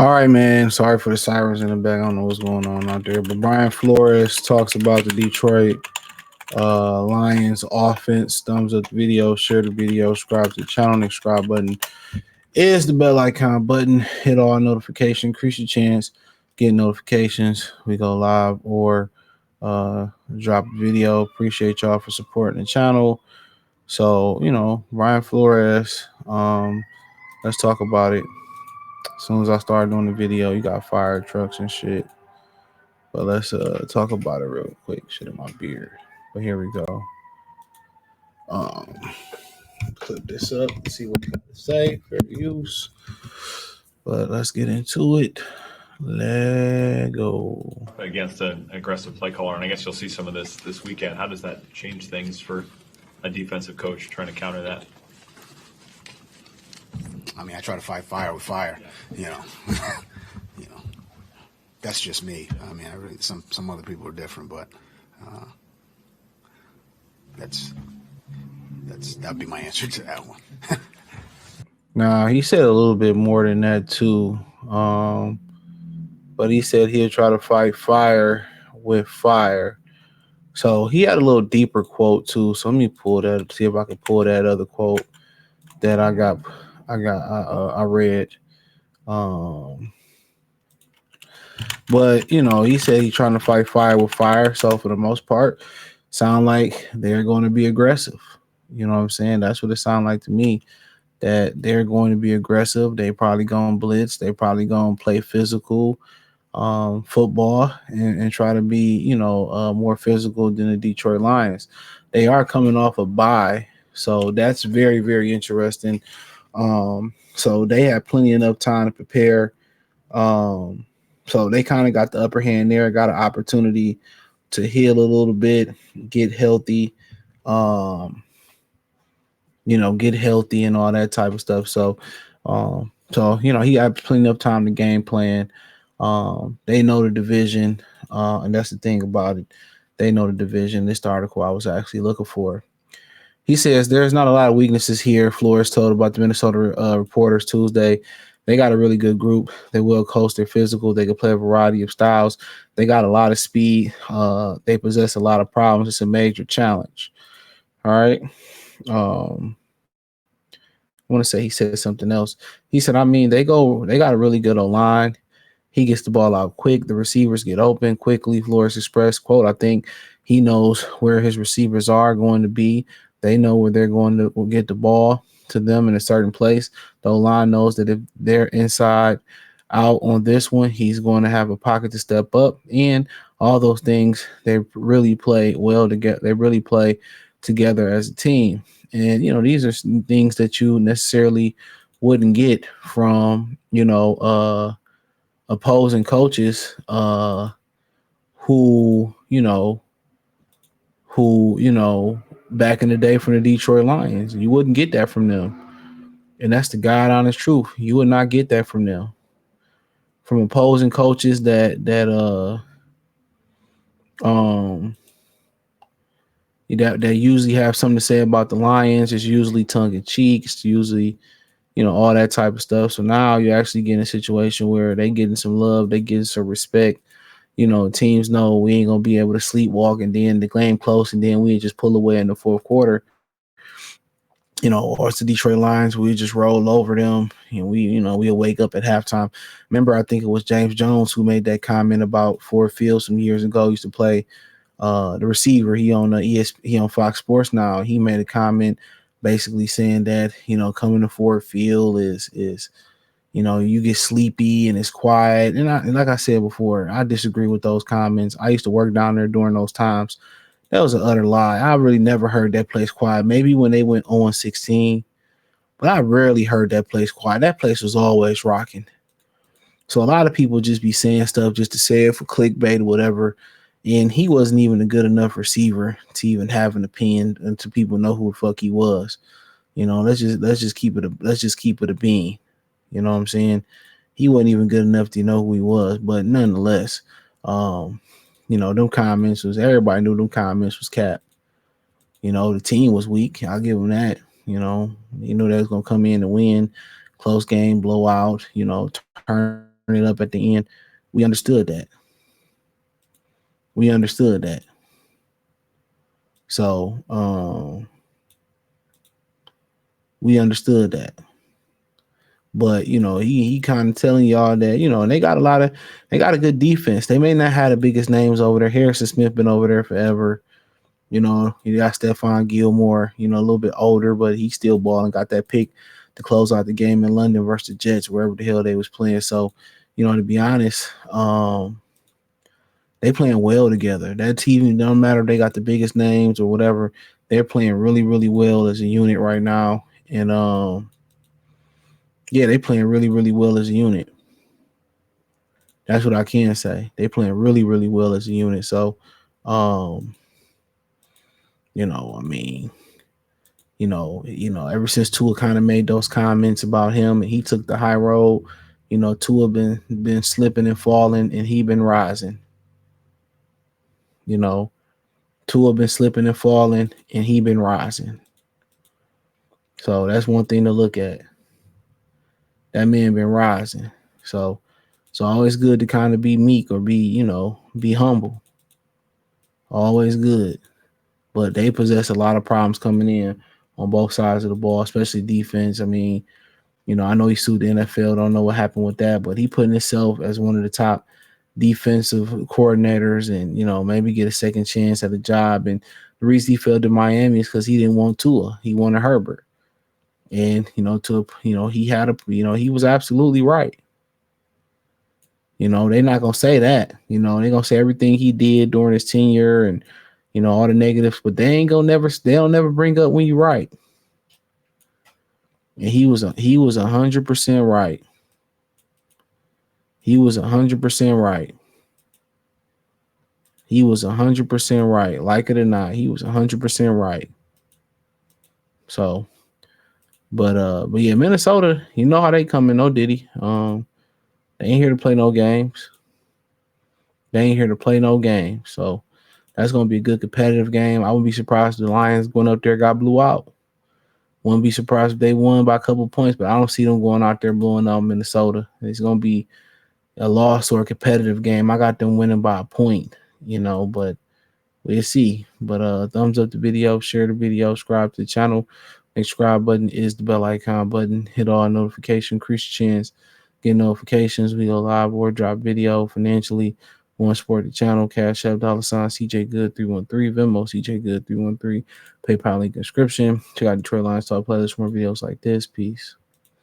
All right, man. Sorry for the sirens in the back. I don't know what's going on out there. But Brian Flores talks about the Detroit Lions offense. Thumbs up the video, share the video, subscribe to the channel. Next subscribe button is the bell icon button. Hit all notifications, increase your chance, get notifications. We go live or uh, drop a video. Appreciate y'all for supporting the channel. So, Brian Flores, let's talk about it. As soon as I start doing the video, you got fire trucks and shit. But let's talk about it real quick. Shit in my beard. But here we go. Um, Clip this up and see what you got to say. Fair use. But let's get into it. Let go. Against an aggressive play caller, and I guess you'll see some of this weekend. How does that change things for a defensive coach trying to counter that? I mean, I try to fight fire with fire. You know, you know, that's just me. I mean, some other people are different, but that'd be my answer to that one. Nah, he said a little bit more than that too. But he said he'll try to fight fire with fire. So he had a little deeper quote too. So let me pull that. See if I can pull that other quote that I read. But he said he's trying to fight fire with fire. So for the most part, sound like they're going to be aggressive. You know what I'm saying? That's what it sounds like to me. That they're going to be aggressive. They probably going to blitz. They probably going to play physical football and try to be, more physical than the Detroit Lions. They are coming off a bye, so that's very, very interesting. So they had plenty enough time to prepare. So they kind of got the upper hand there, got an opportunity to heal a little bit, get healthy, get healthy and all that type of stuff. So he had plenty of time to game plan. They know the division, and that's the thing about it. They know the division. This article I was actually looking for. He says there's not a lot of weaknesses here. Flores told about the Minnesota Reporters Tuesday. They got a really good group. They will coach. They're physical. They can play a variety of styles. They got a lot of speed. They possess a lot of problems. It's a major challenge. All right. I want to say he said something else. He said, they got a really good O-line. He gets the ball out quick. The receivers get open quickly. Flores expressed, quote, I think he knows where his receivers are going to be. They know where they're going to get the ball to them in a certain place. The O-line knows that if they're inside out on this one, he's going to have a pocket to step up. And all those things, they really play well together. They really play together as a team. And, these are things that you necessarily wouldn't get from, opposing coaches who back in the day from the Detroit Lions. You wouldn't get that from them. And that's the God honest truth. You would not get that from them. From opposing coaches that usually have something to say about the Lions. It's usually tongue in cheek. It's usually, all that type of stuff. So now you're actually getting a situation where they getting some love, they getting some respect. Teams know we ain't gonna be able to sleepwalk and then the game close and then we just pull away in the fourth quarter. Or it's the Detroit Lions, we just roll over them and we'll wake up at halftime. Remember, I think it was James Jones who made that comment about Ford Field some years ago. He used to play the receiver. He on he on Fox Sports now. He made a comment basically saying that, coming to Ford Field is you get sleepy and it's quiet. And like I said before, I disagree with those comments. I used to work down there during those times. That was an utter lie. I really never heard that place quiet. Maybe when they went 0-16, but I rarely heard that place quiet. That place was always rocking. So a lot of people just be saying stuff just to say it for clickbait or whatever. And he wasn't even a good enough receiver to even have an opinion and to people know who the fuck he was. Let's just keep it a bean. You know what I'm saying? He wasn't even good enough to know who he was, but nonetheless, them comments everybody knew them comments was cap. The team was weak. I'll give them that. You knew they was gonna come in and win, close game, blowout, turnovers, it up at the end. We understood that. We understood that. So we understood that. But he kind of telling y'all that and they got a good defense. They may not have the biggest names over there. Harrison Smith been over there forever. You got Stephon Gilmore, a little bit older, but he still balling. Got that pick to close out the game in London versus the Jets, wherever the hell they was playing. So, to be honest, they playing well together. That team, no matter if they got the biggest names or whatever, they're playing really, really well as a unit right now. And yeah, they playing really, really well as a unit. That's what I can say. They playing really, really well as a unit. So, I mean, ever since Tua kind of made those comments about him and he took the high road, Tua been slipping and falling and he been rising. Tua been slipping and falling and he been rising. So that's one thing to look at. That man been rising. So always good to kind of be meek or be humble. Always good. But they possess a lot of problems coming in on both sides of the ball, especially defense. I mean, I know he sued the NFL. Don't know what happened with that, but he putting himself as one of the top defensive coordinators and, maybe get a second chance at a job. And the reason he fell to Miami is because he didn't want Tua. He wanted Herbert. And, he was absolutely right. They're not going to say that. They're going to say everything he did during his tenure and, all the negatives, but they'll never bring up when you're right. And he was 100% right. He was 100% right. He was 100% right. Like it or not, he was 100% right. So, but yeah, Minnesota, you know how they coming, no Diddy. They ain't here to play no games. They ain't here to play no games. So that's gonna be a good competitive game. I wouldn't be surprised if the Lions going up there got blew out. Wouldn't be surprised if they won by a couple of points, but I don't see them going out there blowing out Minnesota. It's gonna be a loss or a competitive game. I got them winning by a point, but we'll see. But thumbs up the video, share the video, subscribe to the channel. The subscribe button is the bell icon button. Hit all notifications, increase your chance, get notifications. We go live or drop video financially. Want to support the channel, Cash App, $ CJ Good 313, Venmo CJ Good 313, PayPal link description. Check out Detroit Lions Talk playlist for more videos like this. Peace.